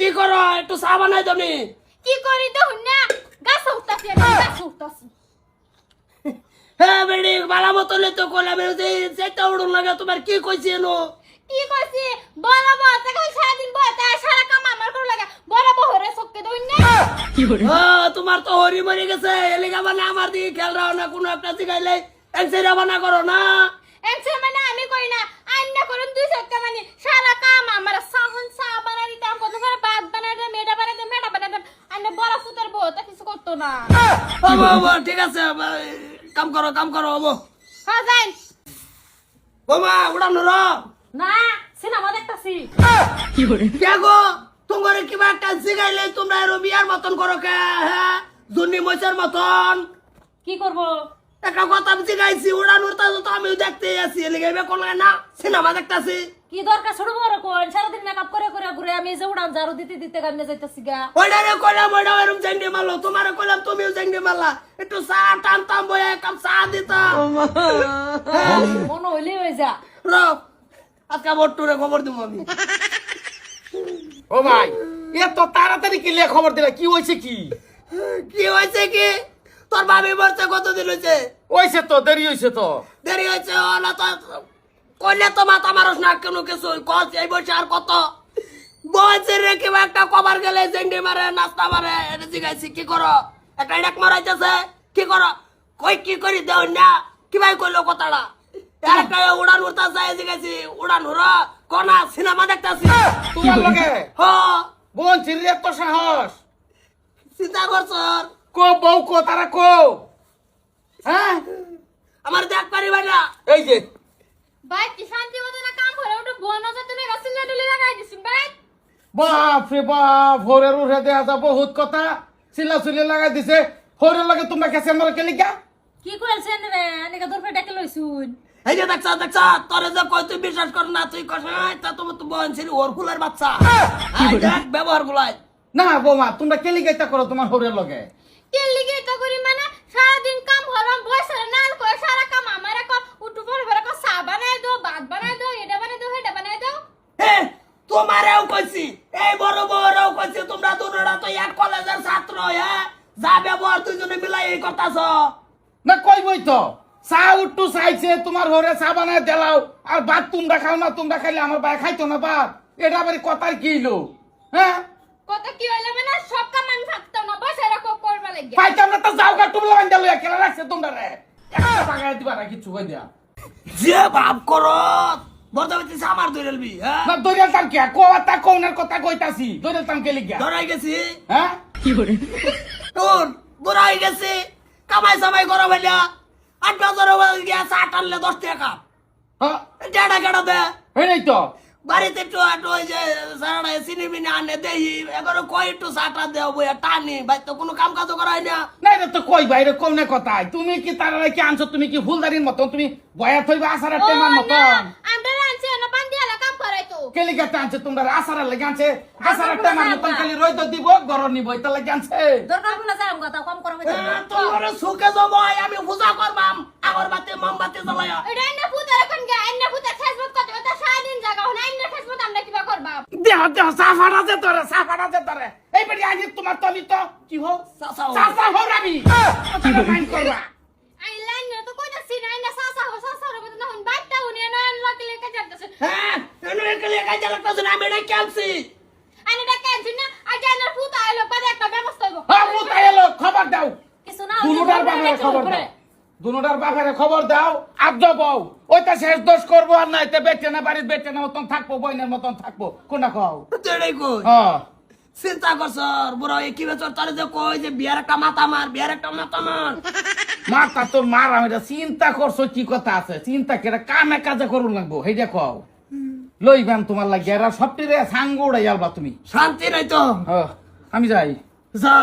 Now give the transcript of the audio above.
কি করো একটু চা বানাই তুমি কি করি তো না গাছ উঠতাছি হ্যাঁ বেড়ি বালা মতলে তো কইলাম যেটা উড়ুন লাগে তোমার কি কইছি নো কি কইছি বড় বড় কই সারাদিন বড় সারা কাম আমার করে লাগা বড় বহরে সক্কে দই না কি করে হ্যাঁ তোমার তো হরি মরে গেছে এলিগা মানে আমার দিকে খেল রাও না কোনো একটা শিখাইলে এনসেরা বানা করো না এনসে মানে আমি কই না আন্না করুন দুই সক্কে মানে সারা কাম আমার সাহন সা বানাই দিতাম কত করে ভাত বানাই দে মেডা বানাই দে মেডা বানাই দে আন্না বড় ফুটার বউ তা কিছু করতো না বাবা ঠিক আছে কাম করো বাবু হ্যাঁ যাই বাবা উড়ানো র না সিনেমা দেখতাছি কি করে কে গো তোমার কিবা একটা শিখাইলে তোমরা এর বিয়ার মতন করো কে হ্যাঁ জুনি মইছের মতন কি করব একটা কথা আমি শিখাইছি উড়ানোর তা তো আমিও দেখতে আছি এলিগে কোন না সিনেমা দেখতাছি কি দরকার ছোট বড় কোন সারাদিন মেকআপ করে করে ঘুরে আমি যে উড়ান ঝাড়ু দিতে দিতে গানে যাইতাছি গা ওইটারে কইলাম ওইটা এরম জাঙ্গে মারলো তোমারে কইলাম তুমিও জাঙ্গে মারলা একটু চা টানতাম বই এক কাপ চা দিতাম মন হইলে হয়ে যা রব আজকে বট্টুরে খবর দিব আমি ও ভাই এত তাড়াতাড়ি কি লে খবর দিলা কি হইছে কি কি হয়েছে কি তোর ভাবি মরছে কতদিন হয়েছে হইছে তো দেরি হইছে তো দেরি হয়েছে না তো কইলে তো মাথা মারস না কেন কিছু কস এই বসে আর কত বয়সে রে কিবা একটা কবার গেলে জেন্ডি মারে নাস্তা মারে এটা জিগাইছি কি করো একটা ডাক মারাইতেছে কি করো কই কি করি দেও না কিবাই কইলো কথাটা একটা উড়ান উড়তা যায় জিগাইছি উড়ান উড়া কোনা সিনেমা দেখতাছি তোমার লগে হ বোন চিরি এত সাহস চিন্তা করছ কো বউ কো তারা কো হ্যাঁ আমার দেখ পারি না এই যে ভাই কি শান্তি মতো না কাম করে ওটা বন আছে তুমি গাছিলা ডুলি লাগাই দিছিস ভাই বাপ রে বাপ ভোরের উঠে দেয়া যা বহুত কথা চিল্লা চিল্লি লাগাই দিছে ভোরের লগে তোমরা গেছে আমরা কেলি গা কি কইছেন রে আনিকা দরপে ডাকে লইছুন এই যে দেখছ তোরে যে কই তুই বিশ্বাস কর না তুই কস তা তোমার তো বোন ছিল ওর ফুলের বাচ্চা দেখ ব্যবহার গুলাই না বৌমা তোমরা কেলি গাইতা করো তোমার ভোরের লগে তেল লিগে তো করি মানে সারা দিন কাম হরম বসে না কই সারা কাম আমারে কো উঠু পরে পরে কো চা বানাই দাও ভাত বানাই দাও এটা বানাই দাও এটা বানাই দাও হে তোমারেও কইছি এই বড় বড়ও কইছি তোমরা দুজনেরা তো এক কলেজের ছাত্র হ্যাঁ যা ব্যবহার দুজনে মিলাই এই কথাছ না কইবই তো চা উঠু চাইছে তোমার ঘরে চা বানায় দেলাও আর ভাত তোমরা খাও না তোমরা খাইলে আমার ভাই খাইতো না ভাত এটা আবার কথার কি হইলো হ্যাঁ কত কি হইলো মানে সব কাম মান থাকতো না বসে রাখো করবা লাগে পাইতাম না তো যাও গা টুবলা বান্ধা লইয়া কেলা রাখছে তোমরা রে একটা টাকা দিবা না কিছু কই দিয়া যে ভাব করো বর্তমানে আমার দইরেলবি হ্যাঁ না দরিয়াল তাম কে কোয়াতা কোনের কথা কইতাছি দরিয়াল তাম কে লিগা ধরাই গেছি হ্যাঁ তোর ধরাই গেছি কামাই সামাই করো ভাইলা 8,000 গিয়া চা টানলে 10 টাকা হ্যাঁ ডেড়া কেডা দে এই নাই তো বাড়িতে একটু একটু ওই যে সারাটা চিনি মিনি আনে দেই এগারো কয় একটু চাটা দেও বইয়া টানি ভাই তো কোনো কাম কাজও করা হয় না না এটা তো কই বাইরে কোনে কথা তুমি কি তার কি আনছো তুমি কি ফুলদারির মতন তুমি বয়া থইবা আসারের টেমার মতন আমরা আনছে না বান্দিয়ালা কাম করাই তো কেলি গাতে আনছে তোমরা আসারের লাগি আনছে আসারের টেমার মতন খালি রই তো দিব গরম নিব এটা লাগি আনছে দরকার হলো যাম কথা কম করো তোমার সুখে জমাই আমি পূজা করবাম আগরবাতি মোমবাতি জ্বালায়া এটা না পুতা এখন গে আইনা পুতা ফেসবুক কত কথা সারাদিন জায়গা হনা আইনা ফেসবুক আমরা কিবা করবা দেহ দেহ সাফাটা দে তোরে এই বেটি আজ তোমার তলি তো কি হো সাফা হো রাবি তোরে মাইন্ড করবা আই লাইন না তো কইতা সিনাই না সাসা রে মত না হন বাইটা উনি না লাগলে কা যাচ্ছে হ্যাঁ এনে একলে কাজে লাগতাছ না আমি এটা ক্যালসি আনি ডাকে আনছি না আজ জানার পুতা আইলো পরে একটা ব্যবস্থা হইব হ্যাঁ মুতা এলো খবর দাও কিছু না দুনুটার বাপরে খবর দাও দুনুটার বাপরে খবর দাও আজ বউ ওইটা শেষ দোষ করবো আর নাই তে বেটে না বাড়ির বেটে না মতন থাকবো বইনের মতন থাকবো কোনটা কও তেড়াই কই হ্যাঁ চিন্তা করছ বুড়ো এই কি বেচর তারে যে কই যে বিয়ার একটা মাথা মার মাতা তোর মার আমি চিন্তা করছো কি কথা আছে চিন্তা কেটা কামে কাজে করুন লাগবো হেইটা কও লইবাম তোমার লাগিয়ে আর সবটি রে সাঙ্গ উড়াই আলবা তুমি শান্তি নাই তো আমি যাই যা